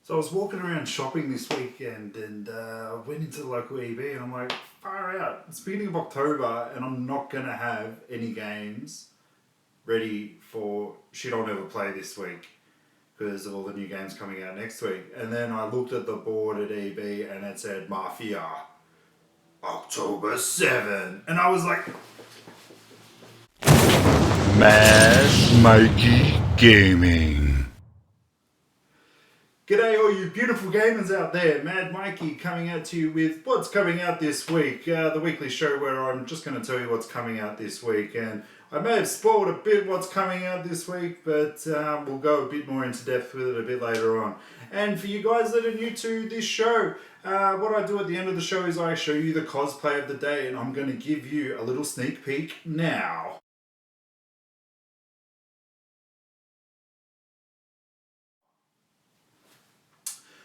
So I was walking around shopping this weekend and went into the local EB and I'm like, far out. It's beginning of October and I'm not going to have any games ready for shit I'll never play this week because of all the new games coming out next week. And then I looked at the board at EB and it said Mafia October 7. And I was like, Mad Mikeey Gaming. G'day all you beautiful gamers out there, Mad Mikey coming out to you with what's coming out this week, the weekly show where I'm just going to tell you what's coming out this week, and I may have spoiled a bit what's coming out this week, but we'll go a bit more into depth with it a bit later on. And for you guys that are new to this show, what I do at the end of the show is I show you the cosplay of the day, and I'm going to give you a little sneak peek now.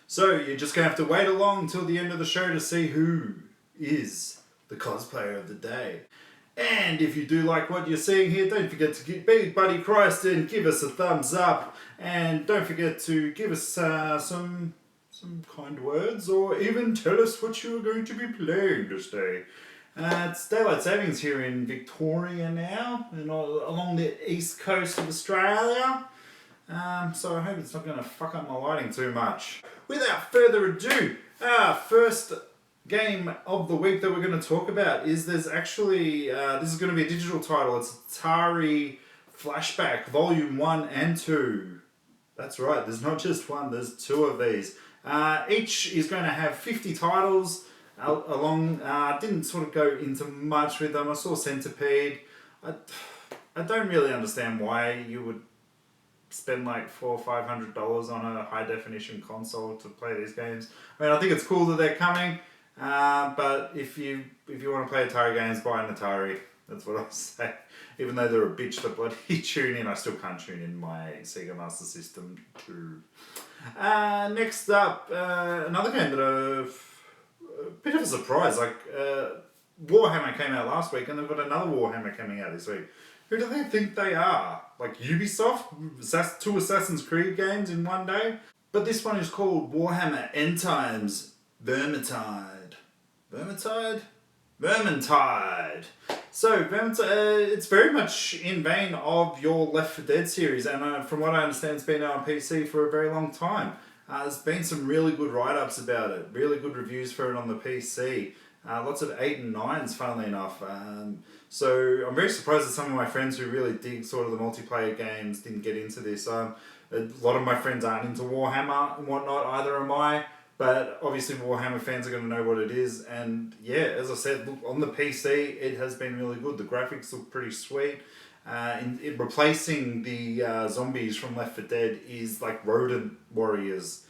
So you're just going to have to wait along until the end of the show to see who is the cosplayer of the day. And if you do like what you're seeing here, don't forget to be Buddy Christ and give us a thumbs up. And don't forget to give us some kind words or even tell us what you are going to be playing this day. It's daylight savings here in Victoria now and along the east coast of Australia. So I hope it's not going to fuck up my lighting too much. Without further ado, first game of the week that we're going to talk about is there's actually, this is going to be a digital title. It's Atari Flashback Volume 1 and 2. That's right, there's not just one, there's two of these. Each is going to have 50 titles along. Didn't sort of go into much with them. I saw Centipede. I don't really understand why you would spend like $400 or $500 on a high definition console to play these games. I mean, I think it's cool that they're coming, but if you want to play Atari games, buy an Atari. That's what I'll say. Even though they're a bitch to bloody tune in, I still can't tune in my Sega Master System 2. Next up, another game that a bit of a surprise. Like Warhammer came out last week, and they've got another Warhammer coming out this week. Who do they think they are? Like Ubisoft? Two Assassin's Creed games in one day? But this one is called Warhammer End Times Vermintide. Vermintide? Vermintide. So, it's very much in vein of your Left 4 Dead series, and from what I understand, it's been out on PC for a very long time. There's been some really good write-ups about it, really good reviews for it on the PC. Lots of 8 and 9s, funnily enough. So I'm very surprised that some of my friends who really dig sort of the multiplayer games didn't get into this. A lot of my friends aren't into Warhammer and whatnot, either am I. But obviously Warhammer fans are going to know what it is. And yeah, as I said, look, on the PC, it has been really good. The graphics look pretty sweet. In replacing the zombies from Left 4 Dead is like rodent warriors.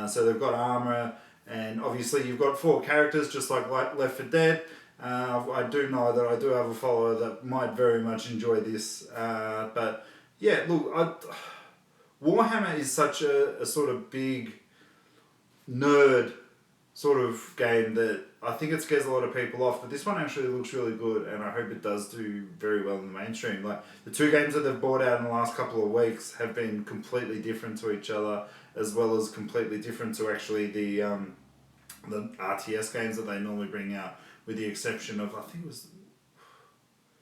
So they've got armor. And obviously you've got 4 characters just like Left 4 Dead. I do know that I do have a follower that might very much enjoy this. But yeah, look, Warhammer is such a sort of big nerd sort of game that I think it scares a lot of people off. But this one actually looks really good and I hope it does do very well in the mainstream. Like the 2 games that they've brought out in the last couple of weeks have been completely different to each other, as well as completely different to actually the RTS games that they normally bring out, with the exception of, I think it was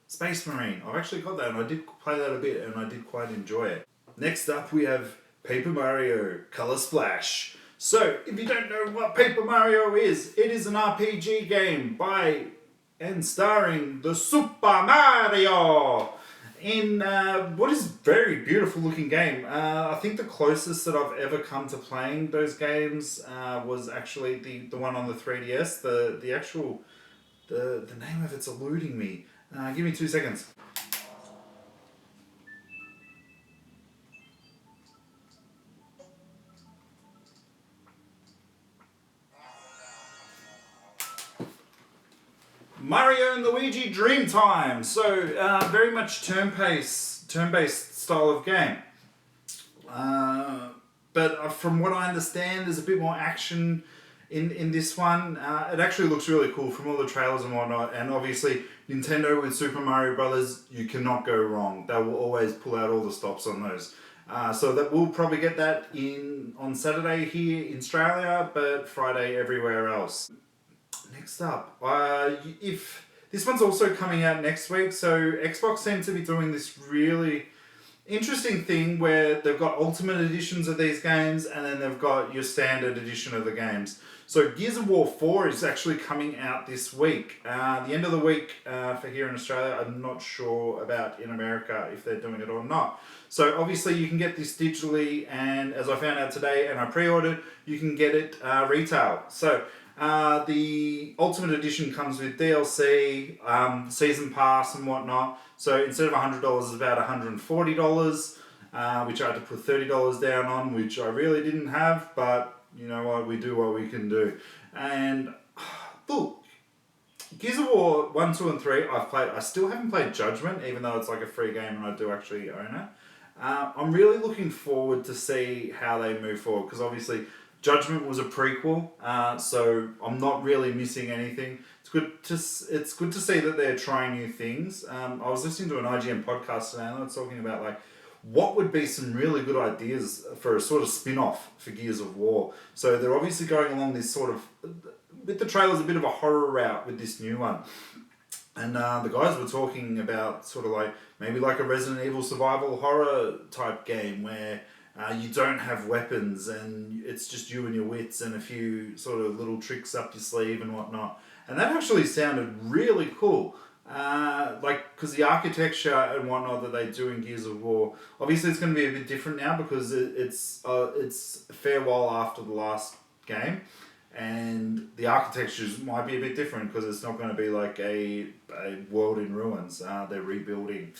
Space Marine. I've actually got that and I did play that a bit and I did quite enjoy it. Next up we have Paper Mario Color Splash. So, if you don't know what Paper Mario is, it is an RPG game by and starring the Super Mario in what is a very beautiful looking game. I think the closest that I've ever come to playing those games was actually the one on the 3DS. The actual, the name of it's eluding me. Give me 2 seconds. Mario and Luigi Dreamtime. So very much turn-based style of game. But from what I understand, there's a bit more action in this one. It actually looks really cool from all the trailers and whatnot. And obviously, Nintendo with Super Mario Brothers, you cannot go wrong. They will always pull out all the stops on those. So that we'll probably get that in on Saturday here in Australia, but Friday everywhere else. Next up, if this one's also coming out next week, so Xbox seem to be doing this really interesting thing where they've got ultimate editions of these games and then they've got your standard edition of the games. So Gears of War 4 is actually coming out this week. The end of the week for here in Australia. I'm not sure about in America if they're doing it or not. So obviously you can get this digitally, and as I found out today and I pre-ordered, you can get it retail. So the Ultimate Edition comes with DLC, Season Pass and whatnot. So instead of $100, it's about $140, which I had to put $30 down on, which I really didn't have, but you know what, we do what we can do. And look, Gears of War 1, 2 and 3 I've played. I still haven't played Judgment, even though it's like a free game and I do actually own it. I'm really looking forward to see how they move forward, because obviously Judgment was a prequel, so I'm not really missing anything. It's good to see that they're trying new things. I was listening to an IGN podcast today and they were talking about like what would be some really good ideas for a sort of spin-off for Gears of War. So they're obviously going along this sort of, with the trailers, a bit of a horror route with this new one. And the guys were talking about sort of like maybe like a Resident Evil survival horror type game where you don't have weapons and it's just you and your wits and a few sort of little tricks up your sleeve and whatnot. And that actually sounded really cool. Because the architecture and whatnot that they do in Gears of War, obviously it's going to be a bit different now because it's a fair while after the last game. And the architectures might be a bit different because it's not going to be like a world in ruins. They're rebuilding.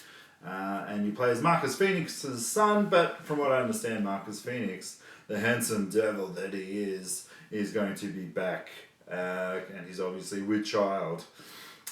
And you play as Marcus Phoenix's son, but from what I understand, Marcus Phoenix, the handsome devil that he is going to be back. And he's obviously with child.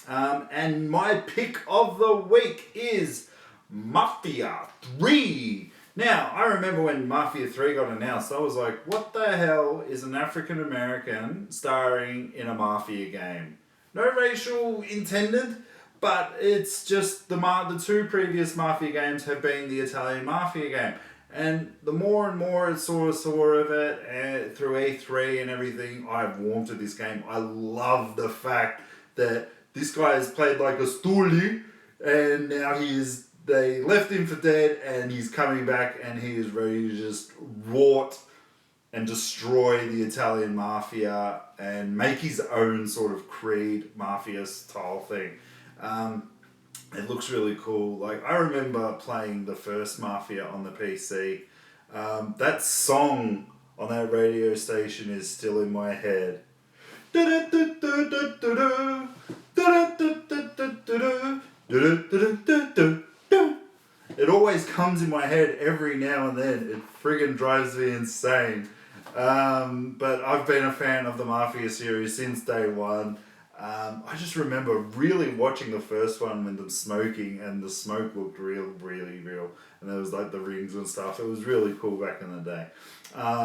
And my pick of the week is Mafia III. Now, I remember when Mafia 3 got announced, I was like, what the hell is an African American starring in a Mafia game? No racial intended, but it's just the two previous Mafia games have been the Italian Mafia game. And the more and more I saw of it through E3 and everything, I've warmed to this game. I love the fact that this guy has played like a stoolie, and now they left him for dead, and he's coming back, and he is ready to just rot and destroy the Italian mafia and make his own sort of Creed mafia style thing. It looks really cool. Like, I remember playing the first Mafia on the PC. That song on that radio station is still in my head. It always comes in my head every now and then. It friggin' drives me insane. But I've been a fan of the Mafia series since day one. I just remember really watching the first one with them smoking, and the smoke looked really real. And there was like the rings and stuff. It was really cool back in the day.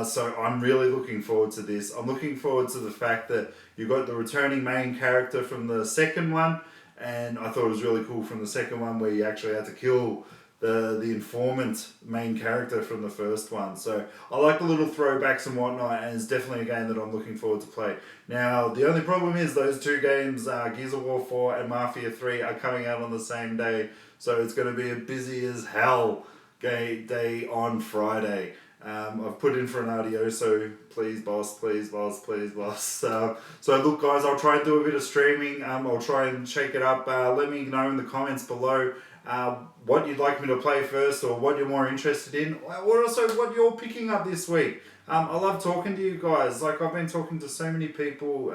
So I'm really looking forward to this. I'm looking forward to the fact that you got the returning main character from the second one. And I thought it was really cool from the second one where you actually had to kill the informant main character from the first one. So I like the little throwbacks and whatnot, and it's definitely a game that I'm looking forward to play. Now, the only problem is those two games, Gears of War 4 and Mafia 3, are coming out on the same day. So it's going to be a busy as hell day on Friday. I've put in for an RDO, so please boss. So look guys, I'll try and do a bit of streaming. I'll try and shake it up. Let me know in the comments below what you'd like me to play first, or what you're more interested in, or also what you're picking up this week. I love talking to you guys. Like, I've been talking to so many people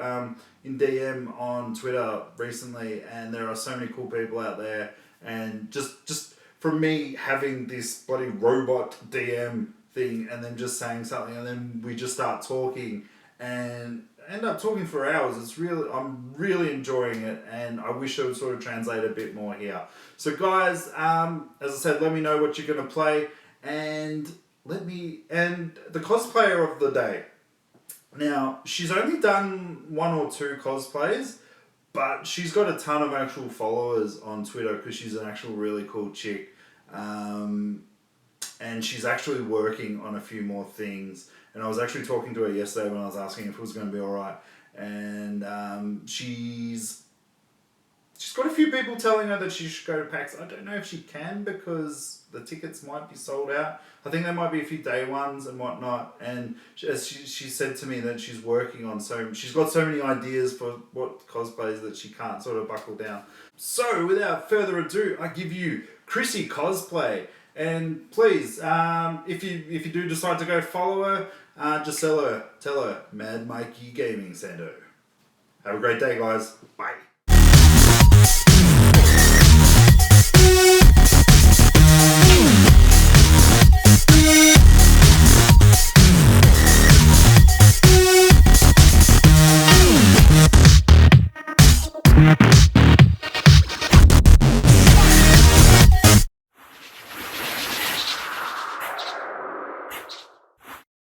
in DM on Twitter recently, and there are so many cool people out there. And just from me having this bloody robot DM thing, and then just saying something, and then we just start talking and end up talking for hours. I'm really enjoying it, and I wish it would sort of translate a bit more here. So guys, as I said, let me know what you're gonna play, and the cosplayer of the day. Now, she's only done 1 or 2 cosplays, but she's got a ton of actual followers on Twitter because she's an actual really cool chick. and she's actually working on a few more things. And I was actually talking to her yesterday when I was asking if it was going to be alright. And she's got a few people telling her that she should go to PAX. I don't know if she can because the tickets might be sold out. I think there might be a few day ones and whatnot. And as she said to me that she's working on she's got so many ideas for what cosplays that she can't sort of buckle down. So without further ado, I give you KrissieCosplay. And please, if you do decide to go follow her, just tell her Mad Mikeey Gaming sent her. Have a great day, guys. Bye.